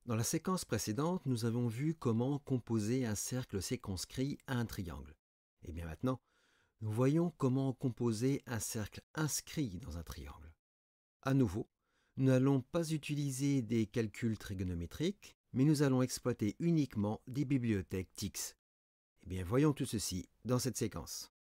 Dans la séquence précédente, nous avons vu comment composer un cercle circonscrit à un triangle. Et bien maintenant, nous voyons comment composer un cercle inscrit dans un triangle. À nouveau, nous n'allons pas utiliser des calculs trigonométriques, mais nous allons exploiter uniquement des bibliothèques TIX. Eh bien, voyons tout ceci dans cette séquence.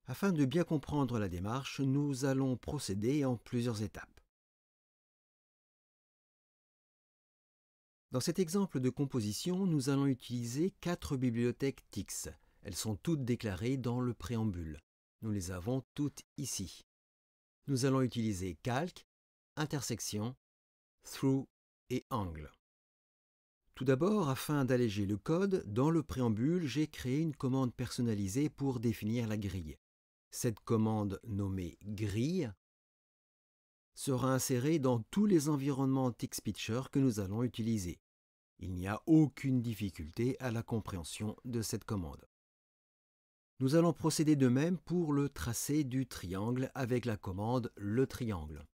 Afin de bien comprendre la démarche, nous allons procéder en plusieurs étapes. Dans cet exemple de composition, nous allons utiliser 4 bibliothèques TIX. Elles sont toutes déclarées dans le préambule. Nous les avons toutes ici. Nous allons utiliser calque, intersection, through et angle. Tout d'abord, afin d'alléger le code, dans le préambule, j'ai créé une commande personnalisée pour définir la grille. Cette commande nommée grille sera insérée dans tous les environnements TixPitcher que nous allons utiliser. Il n'y a aucune difficulté à la compréhension de cette commande. Nous allons procéder de même pour le tracé du triangle avec la commande le triangle.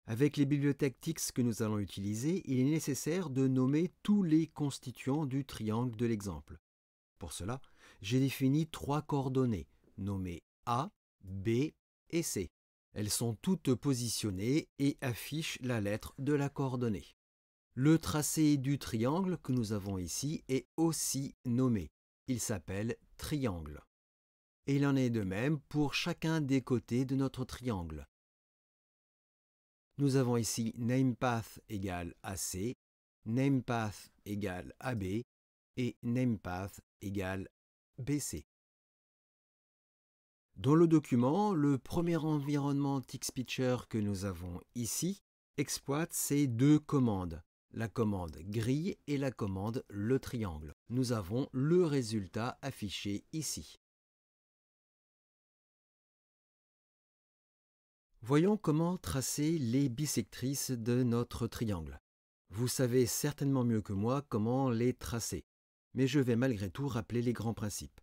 Avec les bibliothèques TIX que nous allons utiliser, il est nécessaire de nommer tous les constituants du triangle de l'exemple. Pour cela, j'ai défini 3 coordonnées, nommées A, B et C. Elles sont toutes positionnées et affichent la lettre de la coordonnée. Le tracé du triangle que nous avons ici est aussi nommé. Il s'appelle triangle. Et il en est de même pour chacun des côtés de notre triangle. Nous avons ici namePath égale AC, namePath égale AB et namePath égale BC. Dans le document, le premier environnement TixPitcher que nous avons ici exploite ces 2 commandes, la commande grille et la commande le triangle. Nous avons le résultat affiché ici. Voyons comment tracer les bisectrices de notre triangle. Vous savez certainement mieux que moi comment les tracer, mais je vais malgré tout rappeler les grands principes.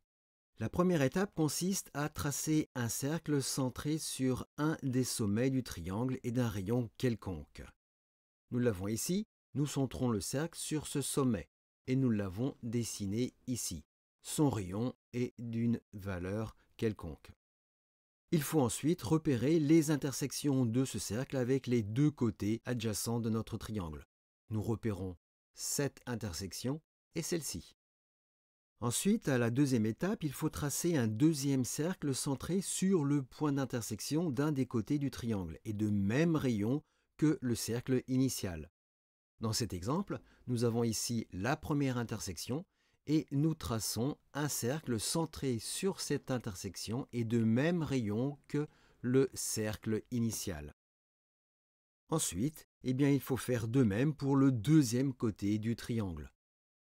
La première étape consiste à tracer un cercle centré sur un des sommets du triangle et d'un rayon quelconque. Nous l'avons ici, nous centrons le cercle sur ce sommet et nous l'avons dessiné ici. Son rayon est d'une valeur quelconque. Il faut ensuite repérer les intersections de ce cercle avec les 2 côtés adjacents de notre triangle. Nous repérons cette intersection et celle-ci. Ensuite, à la deuxième étape, il faut tracer un deuxième cercle centré sur le point d'intersection d'un des côtés du triangle et de même rayon que le cercle initial. Dans cet exemple, nous avons ici la première intersection et nous traçons un cercle centré sur cette intersection et de même rayon que le cercle initial. Ensuite, il faut faire de même pour le deuxième côté du triangle.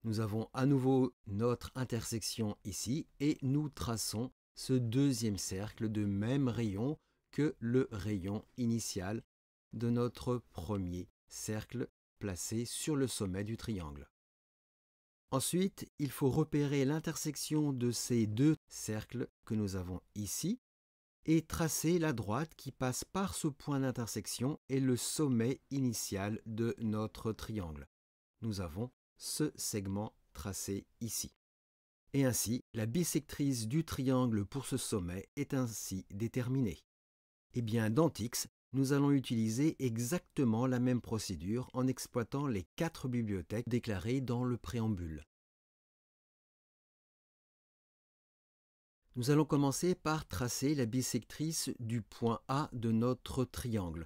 Nous avons à nouveau notre intersection ici et nous traçons ce deuxième cercle de même rayon que le rayon initial de notre premier cercle placé sur le sommet du triangle. Ensuite, il faut repérer l'intersection de ces 2 cercles que nous avons ici et tracer la droite qui passe par ce point d'intersection et le sommet initial de notre triangle. Nous avons ce segment tracé ici. Et ainsi, la bisectrice du triangle pour ce sommet est ainsi déterminée. Eh bien, dans TIX, nous allons utiliser exactement la même procédure en exploitant les 4 bibliothèques déclarées dans le préambule. Nous allons commencer par tracer la bisectrice du point A de notre triangle,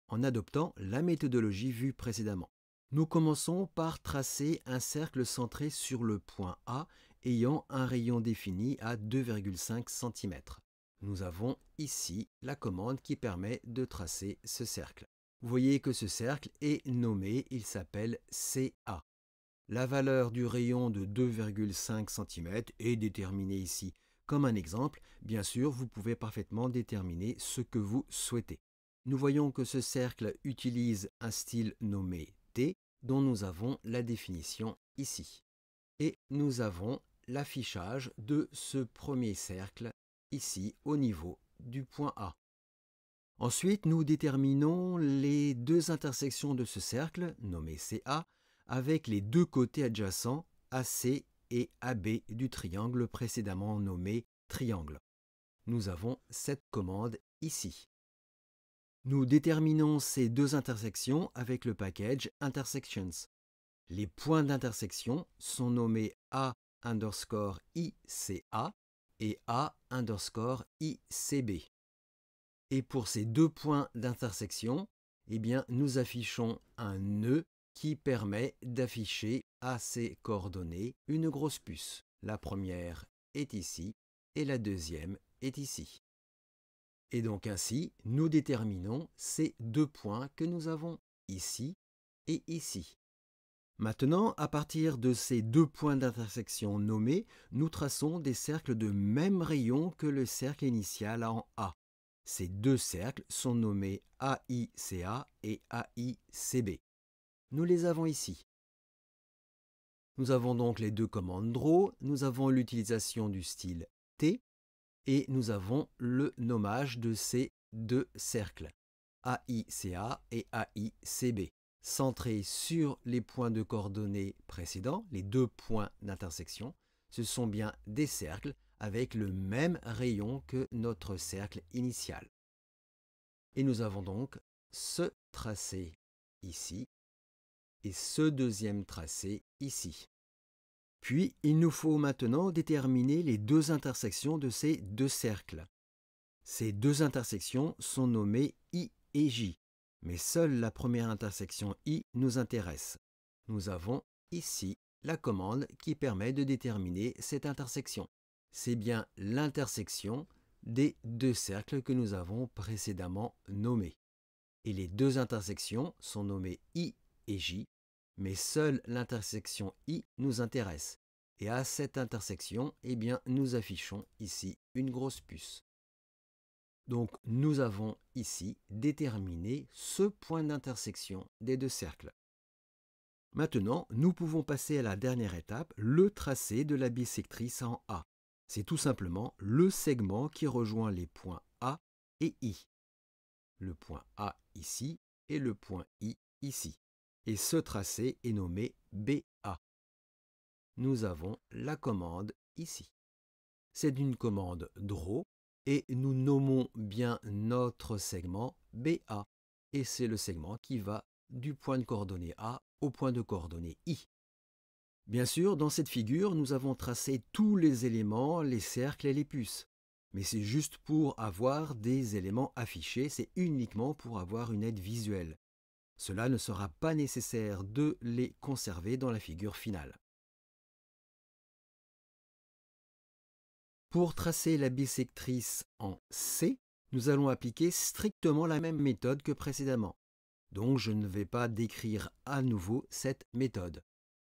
en adoptant la méthodologie vue précédemment. Nous commençons par tracer un cercle centré sur le point A ayant un rayon défini à 2,5 cm. Nous avons ici la commande qui permet de tracer ce cercle. Vous voyez que ce cercle est nommé, il s'appelle CA. La valeur du rayon de 2,5 cm est déterminée ici. Comme un exemple, bien sûr, vous pouvez parfaitement déterminer ce que vous souhaitez. Nous voyons que ce cercle utilise un style nommé T, dont nous avons la définition ici. Et nous avons l'affichage de ce premier cercle ici au niveau du point A. Ensuite, nous déterminons les deux intersections de ce cercle, nommé CA, avec les deux côtés adjacents AC et AB du triangle précédemment nommé triangle. Nous avons cette commande ici. Nous déterminons ces deux intersections avec le package intersections. Les points d'intersection sont nommés A_ICA et A_ICB. Et pour ces deux points d'intersection, nous affichons un nœud qui permet d'afficher à ces coordonnées une grosse puce. La première est ici et la deuxième est ici. Et donc ainsi, nous déterminons ces deux points que nous avons ici et ici. Maintenant, à partir de ces deux points d'intersection nommés, nous traçons des cercles de même rayon que le cercle initial en A. Ces deux cercles sont nommés AICA et AICB. Nous les avons ici. Nous avons donc les deux commandes draw, nous avons l'utilisation du style T et nous avons le nommage de ces deux cercles, AICA et AICB, centrés sur les points de coordonnées précédents, les deux points d'intersection. Ce sont bien des cercles avec le même rayon que notre cercle initial. Et nous avons donc ce tracé ici et ce deuxième tracé ici. Puis, il nous faut maintenant déterminer les deux intersections de ces deux cercles. Ces deux intersections sont nommées I et J, mais seule la première intersection I nous intéresse. Nous avons ici la commande qui permet de déterminer cette intersection. C'est bien l'intersection des deux cercles que nous avons précédemment nommés. Et les deux intersections sont nommées I et J, mais seule l'intersection I nous intéresse. Et à cette intersection, nous affichons ici une grosse puce. Donc nous avons ici déterminé ce point d'intersection des deux cercles. Maintenant, nous pouvons passer à la dernière étape, le tracé de la bisectrice en A. C'est tout simplement le segment qui rejoint les points A et I. Le point A ici et le point I ici. Et ce tracé est nommé BA. Nous avons la commande ici. C'est une commande draw et nous nommons bien notre segment BA. Et c'est le segment qui va du point de coordonnée A au point de coordonnée I. Bien sûr, dans cette figure, nous avons tracé tous les éléments, les cercles et les puces. Mais c'est juste pour avoir des éléments affichés, c'est uniquement pour avoir une aide visuelle. Cela ne sera pas nécessaire de les conserver dans la figure finale. Pour tracer la bisectrice en C, nous allons appliquer strictement la même méthode que précédemment. Donc je ne vais pas décrire à nouveau cette méthode.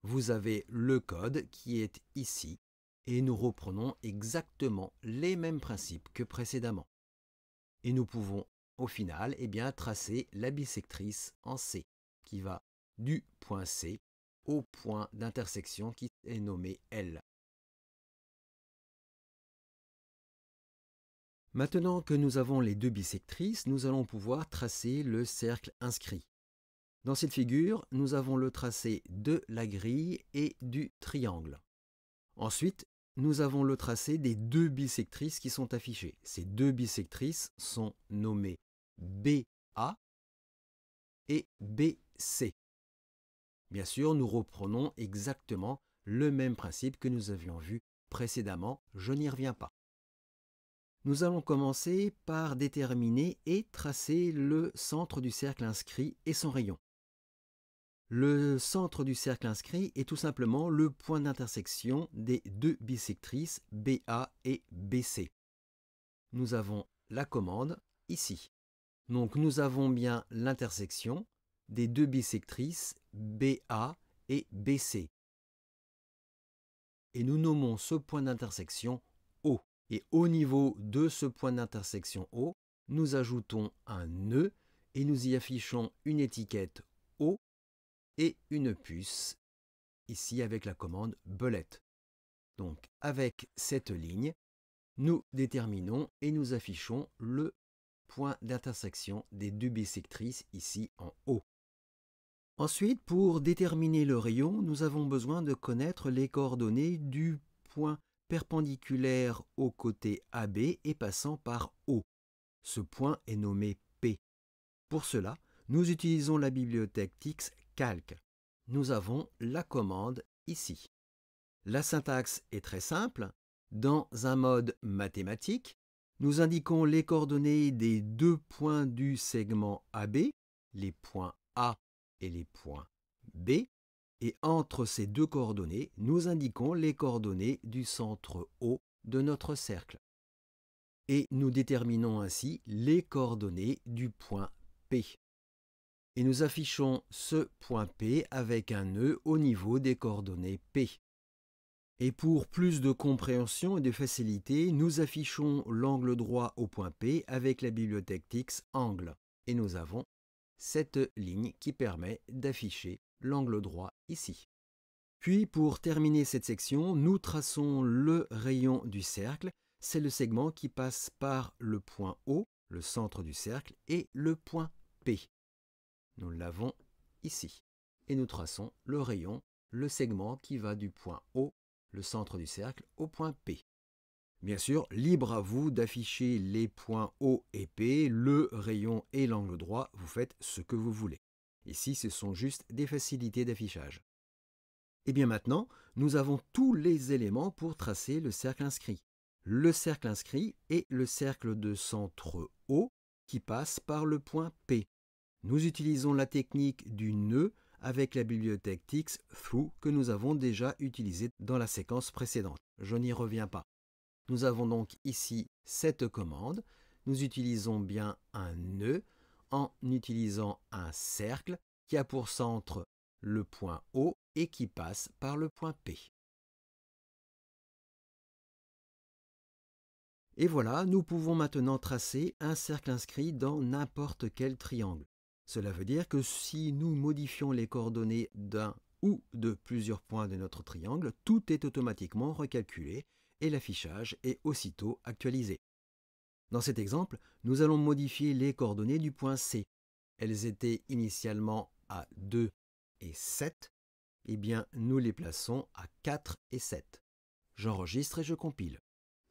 Vous avez le code qui est ici et nous reprenons exactement les mêmes principes que précédemment. Et nous pouvons au final tracer la bisectrice en C qui va du point C au point d'intersection qui est nommé L. Maintenant que nous avons les deux bisectrices, nous allons pouvoir tracer le cercle inscrit. Dans cette figure, nous avons le tracé de la grille et du triangle. Ensuite, nous avons le tracé des deux bisectrices qui sont affichées. Ces deux bisectrices sont nommées BA et BC. Bien sûr, nous reprenons exactement le même principe que nous avions vu précédemment, je n'y reviens pas. Nous allons commencer par déterminer et tracer le centre du cercle inscrit et son rayon. Le centre du cercle inscrit est tout simplement le point d'intersection des deux bisectrices BA et BC. Nous avons la commande ici. Donc nous avons bien l'intersection des deux bisectrices BA et BC. Et nous nommons ce point d'intersection O. Et au niveau de ce point d'intersection O, nous ajoutons un nœud et nous y affichons une étiquette O et une puce, ici avec la commande belette. Donc avec cette ligne, nous déterminons et nous affichons le point d'intersection des deux bissectrices ici en haut. Ensuite, pour déterminer le rayon, nous avons besoin de connaître les coordonnées du point perpendiculaire au côté AB et passant par O. Ce point est nommé P. Pour cela, nous utilisons la bibliothèque TIX Calc. Nous avons la commande ici. La syntaxe est très simple. Dans un mode mathématique, nous indiquons les coordonnées des deux points du segment AB, les points A et les points B, et entre ces deux coordonnées, nous indiquons les coordonnées du centre O de notre cercle. Et nous déterminons ainsi les coordonnées du point P. Et nous affichons ce point P avec un nœud au niveau des coordonnées P. Et pour plus de compréhension et de facilité, nous affichons l'angle droit au point P avec la bibliothèque TIX Angle. Et nous avons cette ligne qui permet d'afficher l'angle droit ici. Puis pour terminer cette section, nous traçons le rayon du cercle. C'est le segment qui passe par le point O, le centre du cercle, et le point P. Nous l'avons ici. Et nous traçons le rayon, le segment qui va du point O, le centre du cercle, au point P. Bien sûr, libre à vous d'afficher les points O et P, le rayon et l'angle droit, vous faites ce que vous voulez. Ici, ce sont juste des facilités d'affichage. Et bien maintenant, nous avons tous les éléments pour tracer le cercle inscrit. Le cercle inscrit est le cercle de centre O qui passe par le point P. Nous utilisons la technique du nœud avec la bibliothèque TIX Through que nous avons déjà utilisée dans la séquence précédente. Je n'y reviens pas. Nous avons donc ici cette commande. Nous utilisons bien un nœud en utilisant un cercle qui a pour centre le point O et qui passe par le point P. Et voilà, nous pouvons maintenant tracer un cercle inscrit dans n'importe quel triangle. Cela veut dire que si nous modifions les coordonnées d'un ou de plusieurs points de notre triangle, tout est automatiquement recalculé et l'affichage est aussitôt actualisé. Dans cet exemple, nous allons modifier les coordonnées du point C. Elles étaient initialement à 2 et 7. Eh bien, nous les plaçons à 4 et 7. J'enregistre et je compile.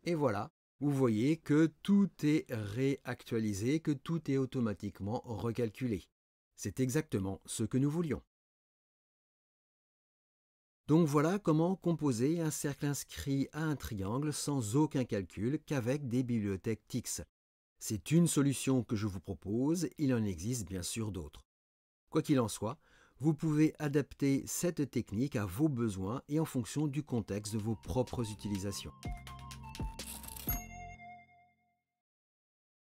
Et voilà, vous voyez que tout est réactualisé, que tout est automatiquement recalculé. C'est exactement ce que nous voulions. Donc voilà comment composer un cercle inscrit à un triangle sans aucun calcul qu'avec des bibliothèques TIX. C'est une solution que je vous propose, il en existe bien sûr d'autres. Quoi qu'il en soit, vous pouvez adapter cette technique à vos besoins et en fonction du contexte de vos propres utilisations.